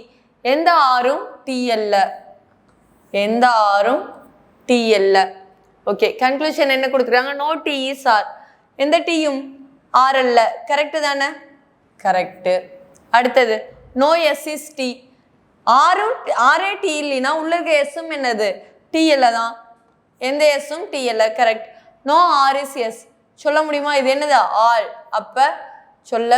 எந்த ஆரும் டி அல்ல, எந்த ஆரும் டி அல்ல. ஓகே, கன்க்ளூஷன் என்ன கொடுத்துருக்காங்க? நோ டி இஸ் ஆர், எந்த டீயும் ஆர் அல்ல. கரெக்டு தானே? கரெக்டு. அடுத்தது நோ எஸ் இஸ் டி, ஆரும் ஆரே டி இல்லைன்னா உள்ள இருக்க எஸ்ஸும் என்னது? டி அல்ல தான், எந்த எஸ்ஸும் டி அல்ல. Correct. No R is S, சொல்ல முடியுமா? இது என்னது? ஆல். அப்ப சொல்ல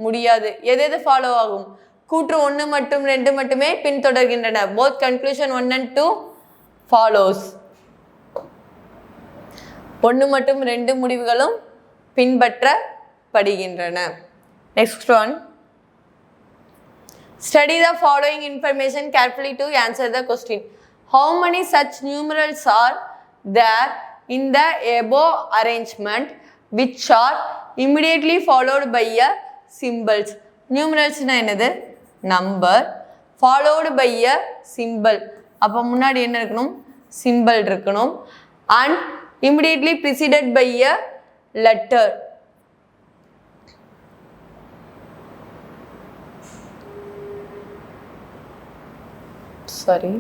முடியாது. எது எது ஃபாலோ ஆகும்? கூற்று 1 மற்றும் 2 மட்டுமே பின்தொடர்கின்றன. Both conclusion 1 and 2 follows. 1 மற்றும் 2 முடிவுகளும் பின்பற்றப்படுகின்றன. Next one. Study the following information carefully to answer the question. How many such numerals are there in the above arrangement which are immediately followed by a symbols? Numerals na enadhu? Number followed by a symbol. அப்ப முன்னாடி என்ன இருக்கணும்? symbol இருக்கணும். and immediately preceded by a letter. Sorry,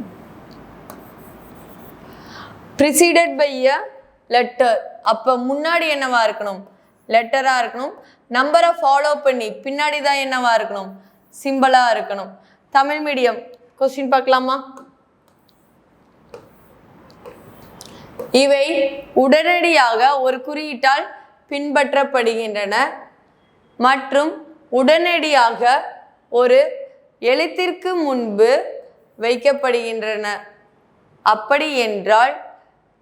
preceded by a letter. அப்ப முன்னாடி என்னவா இருக்கணும்? லெட்டரா இருக்கணும். நம்பரை ஃபாலோ பண்ணி பின்னாடி தான் என்னவா இருக்கணும்? சிம்பிளா இருக்கணும். தமிழ் மீடியம் கொஸ்டின் பார்க்கலாமா? இவை உடனடியாக ஒரு குறியீட்டால் பின்பற்றப்படுகின்றன மற்றும் உடனடியாக ஒரு எழுத்திற்கு முன்பு வைக்கப்படுகின்றன. அப்படி என்றால்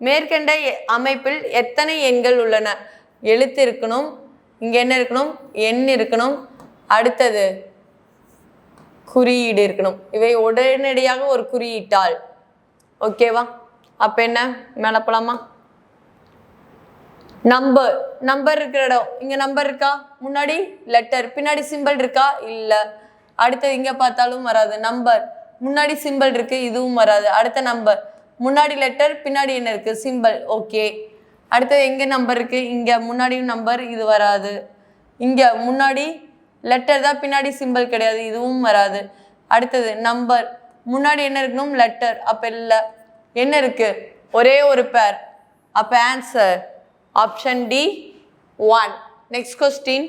மேற்கண்ட அமைப்பில் எத்தனை எண்கள் உள்ளன? எழுத்து இருக்கணும், இங்க என்ன இருக்கணும்? எண் இருக்கணும், அடுத்தது குறியீடு இருக்கணும். இவை உடனடியாக ஒரு குறியீட்டால். ஓகேவா? அப்ப என்ன மேல போலாமா? நம்பர், நம்பர் இருக்கிற இடம் இங்க நம்பர் இருக்கா? முன்னாடி லெட்டர், பின்னாடி சிம்பிள் இருக்கா? இல்ல. அடுத்தது இங்க பார்த்தாலும் வராது. நம்பர் முன்னாடி சிம்பிள் இருக்கு, இதுவும் வராது. அடுத்த நம்பர் முன்னாடி லெட்டர் பின்னாடி என்ன இருக்கு சிம்பிள், ஓகே. அடுத்தது எங்கே நம்பர் இருக்கு, இங்கே முன்னாடியும் நம்பர், இது வராது. இங்கே முன்னாடி லெட்டர் தான் பின்னாடி சிம்பிள் கிடையாது, இதுவும் வராது. அடுத்தது நம்பர் முன்னாடி என்ன இருக்கணும் லெட்டர், அப்போ இல்லை. என்ன இருக்கு ஒரே ஒரு பேர், அப்போ answer option D 1. Next question.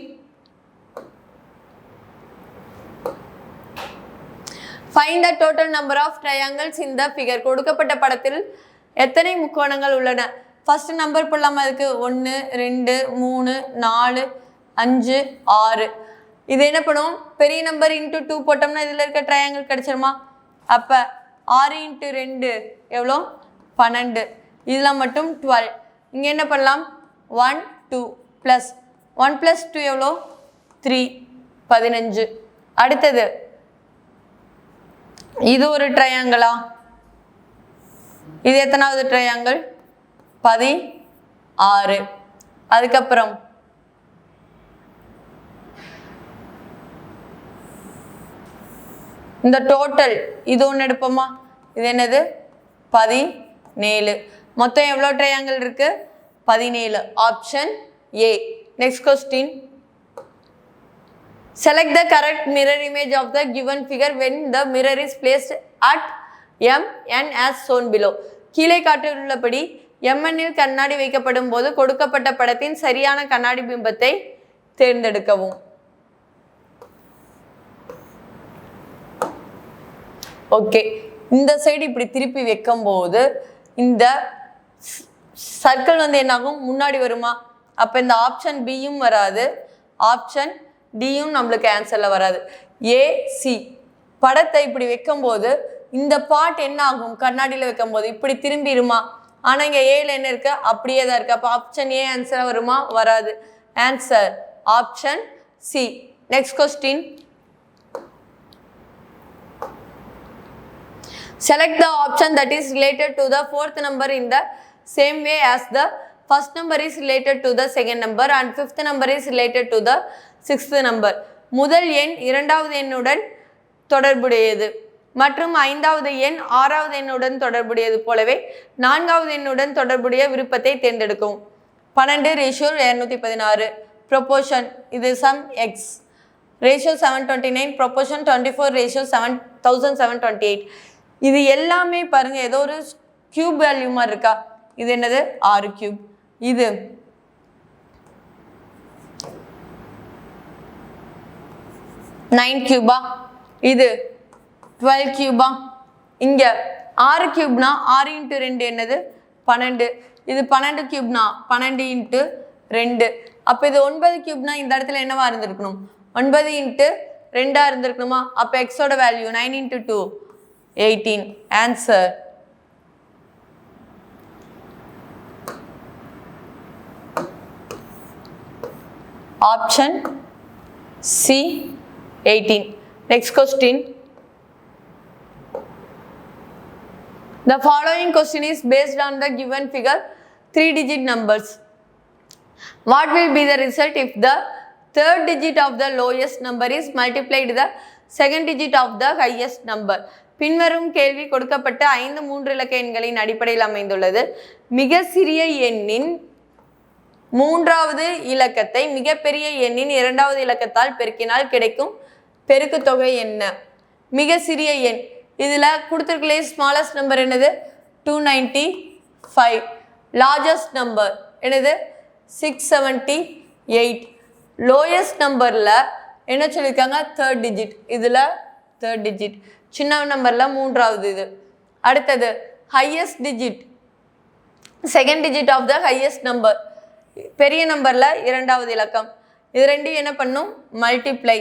Find the total number of triangles in the figure. கொடுக்கப்பட்ட படத்தில் எத்தனை முக்கோணங்கள் உள்ளன? ஃபர்ஸ்ட் நம்பர் போடலாமா? அதுக்கு 1 2 3 4 5 6. இது என்ன பண்ணும், பெரிய நம்பர் இன்ட்டு 2 போட்டோம்னா இதில் இருக்க ட்ரையாங்கிள் கிடைச்சிருமா? அப்போ 6 × 2 எவ்வளோ 12, இதில் மட்டும் 12. இங்கே என்ன பண்ணலாம் 1 2 ப்ளஸ் 1 + 2 எவ்வளோ 3 15. அடுத்தது இது ஒரு ட்ரையாங்கிளா? இது எத்தனாவது ட்ரையாங்கிள் 16. அதுக்கப்புறம் இந்த டோட்டல் இது ஒன்று எடுப்போமா, இது என்னது 17. மொத்தம் எவ்வளோ ட்ரையாங்கிள் இருக்கு 17, option A. Next question. Select the correct mirror image of the given figure when the mirror is placed at M(n) as shown below. கீழே காட்டியுள்ளபடி mn இல் கண்ணாடி வைக்கப்படும் போது கொடுக்கப்பட்ட படத்தின் சரியான கண்ணாடி பிம்பத்தை தேர்ந்தெடுக்கவும். ஓகே, இந்த சைடு இப்படி திருப்பி வைக்கும் போது இந்த சர்க்கிள் வந்து என்னாகும் முன்னாடி வருமா? அப்போ இந்த ஆப்ஷன் பியும் வராது, ஆப்ஷன் டியும் நம்மளுக்கு ஆன்சரில் வராது. ஏசி படத்தை இப்படி வைக்கும்போது இந்த பார்ட் என்ன ஆகும், கண்ணாடியில் வைக்கும்போது இப்படி திரும்பிடுமா? ஆனால் இங்கே ஏல என்ன இருக்கு அப்படியே தான் இருக்கு. அப்போ ஆப்ஷன் ஏ ஆன்சராக வருமா? வராது. Answer option C. Next question. Select the option that is related to the fourth number in the same way as the first number is related to the second number and fifth number is related to the sixth number. முதல் எண் இரண்டாவது எண்ணுடன் தொடர்புடையது மற்றும் ஐந்தாவது எண் ஆறாவது எண்ணுடன் தொடர்புடையது போலவே நான்காவது எண்ணுடன் தொடர்புடைய விருப்பத்தை தேர்ந்தெடுக்கும். 12 ரேஷியோ 216. ப்ரொபோர்ஷன் இது some X. Ratio 729. Proportion 24 ratio 1728. இது எல்லாமே பாருங்க ஏதோ ஒரு கியூப் வேல்யூ மாதிரி இருக்கா? இது என்னது 6 இது 9 இது 12 இங்க 6 6 × 2 என்னது 12. இது 12 12 × 2. அப்போ இது 9 இந்த இடத்துல என்னவா இருந்திருக்கணும் 9 × 2 இருந்திருக்கணுமா? அப்போ எக்ஸோட value 9 × 2 18. Answer option C 18. Next question. The following question is based on the given figure 3-digit numbers. What will be the result if the third digit of the lowest number is multiplied the second digit of the highest number? பின்வரும் கேள்வி கொடுக்கப்பட்ட 5 3 இலக்க எண்களின் அடிப்படையில் அமைந்துள்ளது. மிக சிறிய எண்ணின் மூன்றாவது இலக்கத்தை மிகப்பெரிய எண்ணின் இரண்டாவது இலக்கத்தால் பெருக்கினால் கிடைக்கும் பெருக்கு தொகை என்ன? மிக சிறிய எண் இதில் கொடுத்துருக்கலே ஸ்மாலஸ்ட் நம்பர் என்னது 295. லார்ஜஸ்ட் நம்பர் என்னது 678. லோயஸ்ட் நம்பரில் என்ன சொல்லியிருக்காங்க தேர்ட் டிஜிட், இதில் தேர்ட் டிஜிட். சின்ன நம்பரில் மூன்றாவது இது. அடுத்தது highest digit second digit of the highest number, பெரிய நம்பரில் இரண்டாவது இலக்கம். இது ரெண்டையும் என்ன பண்ணும் மல்டிப்ளை.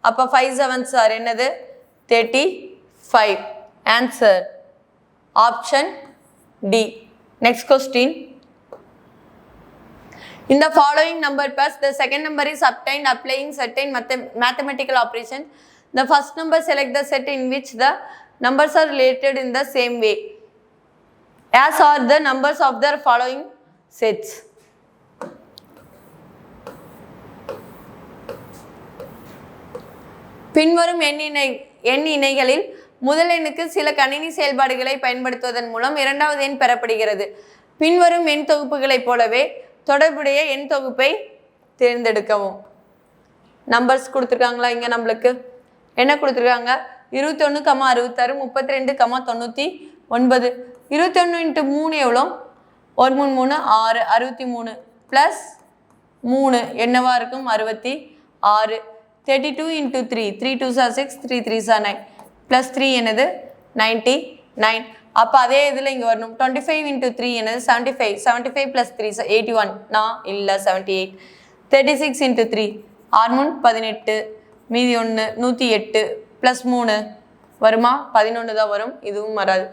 அப்போ 5 7s are என்னது 35. Answer option D. Next question. In the following number pairs, the second number is obtained applying certain mathematical operations. The first number select the set in which the numbers are related in the same way as are the numbers of the following sets. பின்வரும் எண் இணைகளில் முதல் எண்ணுக்கு சில கணினி செயல்பாடுகளை பயன்படுத்துவதன் மூலம் இரண்டாவது எண் பெறப்படுகிறது. பின்வரும் எண் தொகுப்புகளைப் போலவே தொடர்புடைய எண் தொகுப்பை தேர்ந்தெடுக்கவும். நம்பர்ஸ் கொடுத்துருக்காங்களா? இங்கே நம்மளுக்கு என்ன கொடுத்துருக்காங்க? 21, 66, 32, 99. 21 × 3 எவ்வளோ? 1 3 3 6, 63 ப்ளஸ் 3 என்னவா இருக்கும்? 66. 32 × 3 3 2s are 6, 3 3s are 9 plus 3 என்னது? 99. அப்போ அதே இதில் இங்கே வரணும். 25 × 3 என்னது? 75. 75 + 3 81. நான் இல்லை 78. 36 × 3 6 18, மீதி 1 108 ப்ளஸ் 3 வருமா? 11 தான் வரும். இதுவும் வராது.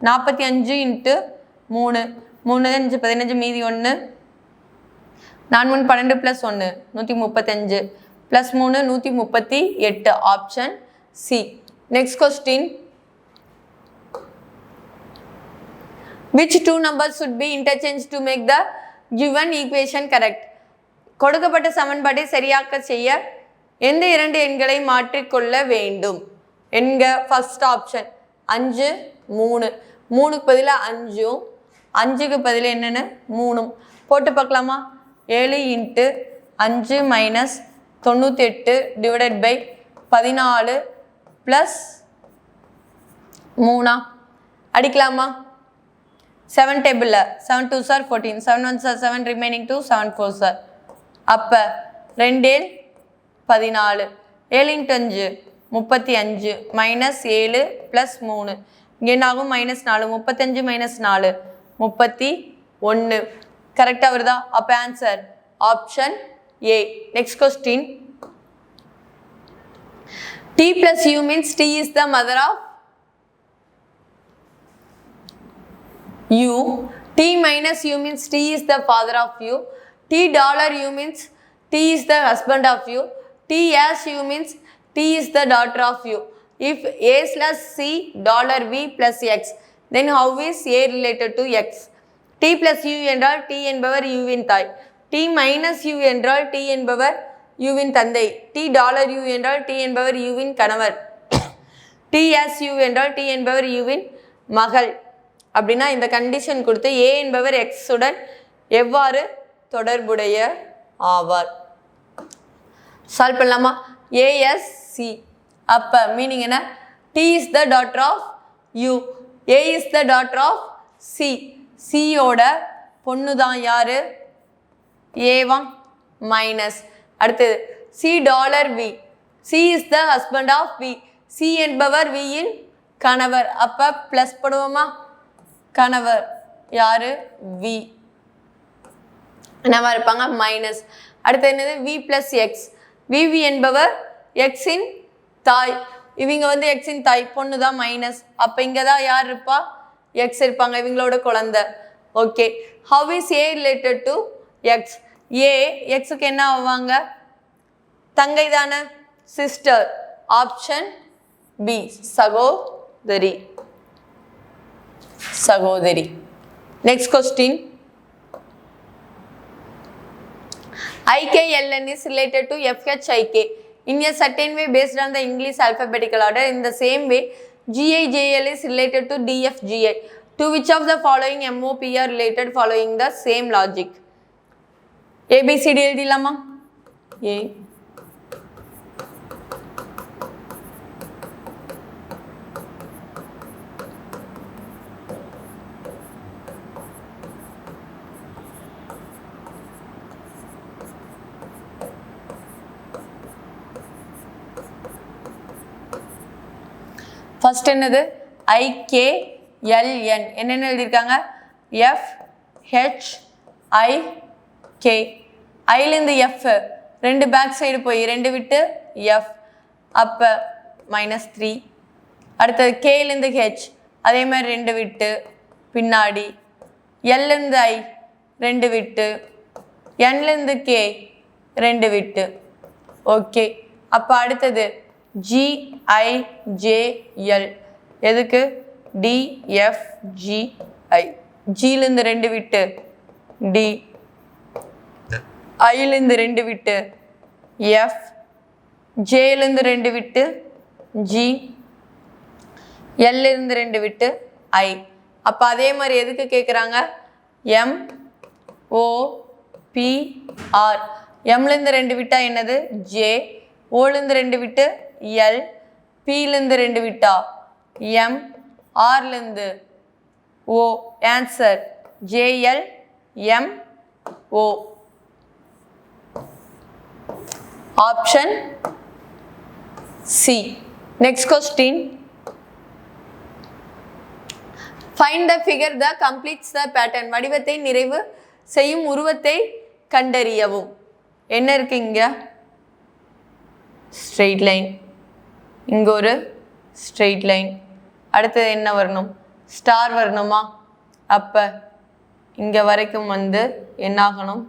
45 × 3 3 5 15, மீதி 1 4 12 plus 1 135 plus 3 138. Option C. Next question. Which two numbers should be interchanged to make the given equation correct? கொடுக்கப்பட்ட சமன்பாட்டை சரியாக்க செய்ய எந்த இரண்டு எண்களை மாற்றிக்கொள்ள வேண்டும்? என்க ஃபர்ஸ்ட் ஆப்ஷன் 5 3. 3க்கு பதிலாக 5ம் 5க்கு பதிலாக என்னென்ன 3ம் போட்டு பார்க்கலாமா? 7 × 5 - 98 ÷ 14 ப்ளஸ் 3 அடிக்கலாமா? 7 டேபிளில் 7 2s are 14, 7 1s are 7, remaining 2, 7 4s are. அப்போ 2 14, 7 × 5 35 -7 ப்ளஸ் 3 இங்கே என்ன ஆகும்? -4. 35 - 4 31. கரெக்டாக வருதா? அப்போ answer option A. Next question. T + U means T is the mother of U. T - U means T is the father of U. $T means T is the husband of U. $U means T is the daughter of U. If A + C $V + X, then how is A related to X? T + U என்றால் T என்பவர் U win தாய். T - U என்றால் T என்பவர் U win தந்தை. $U என்றால் T என்பவர் U win கணவர். TSU என்றால் T என்பவர் U வின் மகள். அப்படின்னா இந்த கண்டிஷன் கொடுத்து A என்பவர் X உடன் எவ்வாறு தொடர்புடைய ஆவார்? சால்வ் பண்ணலாமா? ASC. அப்போ மீனிங் என்ன? T is the daughter of U. A is the daughter of C. சியோட பொண்ணு தான் யாரு? ஏவா மைனஸ். அடுத்தது $C C is the husband of V. C என்பவர் V இன் கணவர். அப்போ ப்ளஸ் பண்ணுவோமா? கணவர் யாரு? V. என்னவா இருப்பாங்க? மைனஸ். அடுத்து என்னது? V + X. VV என்பவர் X இன் தாய். இவங்க வந்து X இன் தாய், பொண்ணு தான் மைனஸ். அப்போ இங்கே தான் யார் இருப்பா? X இருப்பாங்க, இவங்களோட குழந்தை. Okay. How is A related to X? A Xக்கு என்ன ஆவாங்க? தங்கை தானே, சிஸ்டர். ஆப்ஷன் பி சகோதரி. சகோதரி. Next question. IKLN is related to FHIK in a certain way based on the English alphabetical order. In the same way, GIJL is related to DFGI. To which of the following MOP are related following the same logic? ABCD எழுதிலாமா? A first என்னது? IKLN. என்னென்ன எழுதியிருக்காங்க? FHIK. ஐலேருந்து F, 2 back side போய் 2 விட்டு F, அப்போ -3. அடுத்தது Kலேருந்து H, அதே மாதிரி 2 விட்டு பின்னாடி. Lலேருந்து I 2 விட்டு, Nலேருந்து K 2 விட்டு. ஓகே. அப்போ அடுத்தது GIJL. எதுக்கு? DFGI. ஜிலேருந்து 2 விட்டு D, ஐலேருந்து 2 விட்டு F, ஜேலேருந்து 2 விட்டு G, எல்ல இருந்து 2 விட்டு ஐ. அப்போ அதே மாதிரி எதுக்கு கேட்குறாங்க? M O P R. எம்லேருந்து 2 விட்டா என்னது? ஜே. ஓலேருந்து 2 விட்டு எல். பிலேருந்து 2 விட்டா எம். ஆர்லேருந்து O. Answer JL M O. Option C. Next question. Find the figure the completes the pattern. வடிவத்தை நிறைவு செய்யும் உருவத்தை கண்டறியவும். என்ன இருக்கு இங்க? Straight line. இங்க ஒரு ஸ்ட்ரெயிட் லைன். அடுத்தது என்ன வரணும்? ஸ்டார் வரணுமா? அப்ப இங்க வரைக்கும் வந்து என்ன ஆகணும்?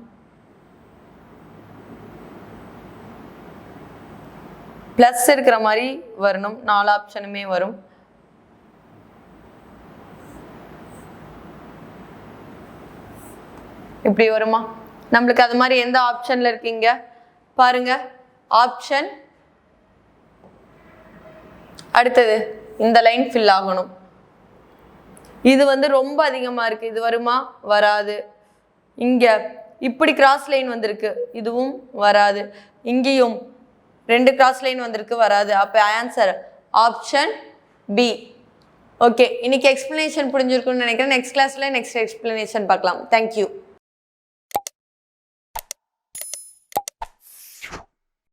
பிளஸ் இருக்கிற மாதிரி வரணும். 4 ஆப்ஷனுமே வரும். இப்படி வருமா? நம்மளுக்கு அது மாதிரி எந்த ஆப்ஷன்ல இருக்கீங்க பாருங்க. ஆப்ஷன் அடுத்தது இந்த லைன் ஃபில் ஆகணும். இது வந்து ரொம்ப அதிகமா இருக்கு. இது வருமா? வராது. இங்க இப்படி கிராஸ் லைன் வந்திருக்கு, இதுவும் வராது. இங்கேயும் 2 கிராஸ் லைன் வந்திருக்கு, வராது. அப்போ ஆன்சர் ஆப்ஷன் பி. ஓகே, இன்னைக்கு எக்ஸ்பிளனேஷன் புரிஞ்சிருக்குன்னு நினைக்கிறேன். நெக்ஸ்ட் கிளாஸ்ல நெக்ஸ்ட் எக்ஸ்பிளனேஷன் பார்க்கலாம். தேங்க்யூ.